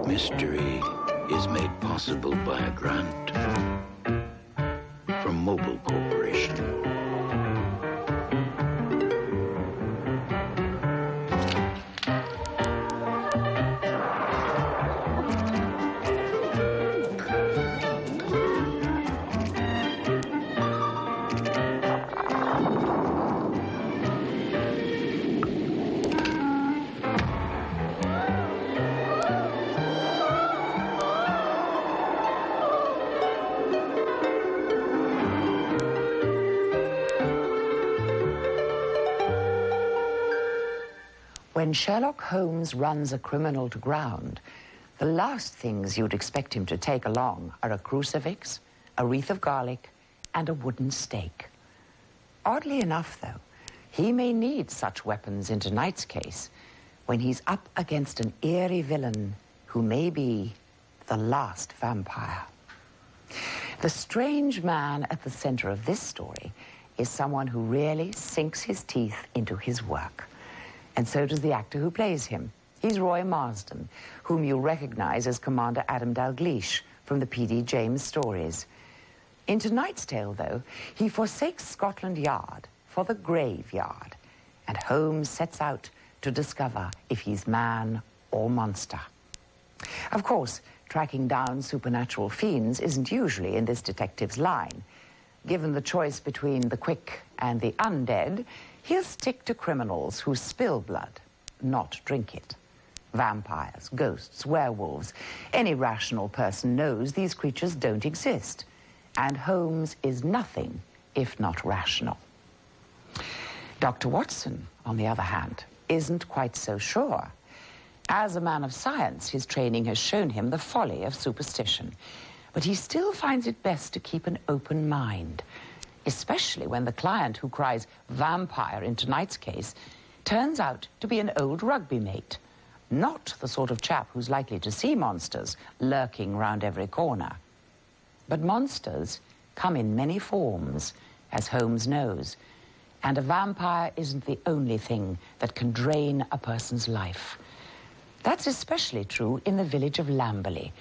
Mystery is made possible by a grant from Mobile Corporation. When Sherlock Holmes runs a criminal to ground, the last things you'd expect him to take along are a crucifix, a wreath of garlic, and a wooden stake. Oddly enough, though, he may need such weapons in tonight's case when he's up against an eerie villain who may be the last vampire. The strange man at the center of this story is someone who really sinks his teeth into his work. And so does the actor who plays him. He's Roy Marsden, whom you'll recognize as Commander Adam Dalgleish from the P.D. James stories. In tonight's tale, though, he forsakes Scotland Yard for the graveyard, and Holmes sets out to discover if he's man or monster. Of course, tracking down supernatural fiends isn't usually in this detective's line. Given the choice between the quick and the undead, he'll stick to criminals who spill blood, not drink it. Vampires, ghosts, werewolves. Any rational person knows these creatures don't exist. And Holmes is nothing if not rational. Dr. Watson, on the other hand, isn't quite so sure. As a man of science, his training has shown him the folly of superstition. But he still finds it best to keep an open mind, especially when the client who cries vampire in tonight's case turns out to be an old rugby mate, not the sort of chap who's likely to see monsters lurking round every corner. But monsters come in many forms, as Holmes knows, and a vampire isn't the only thing that can drain a person's life. That's especially true in the village of Lamberley,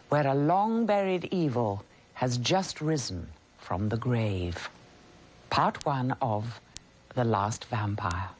where a long-buried evil has just risen from the grave. Part 1 of The Last Vampire.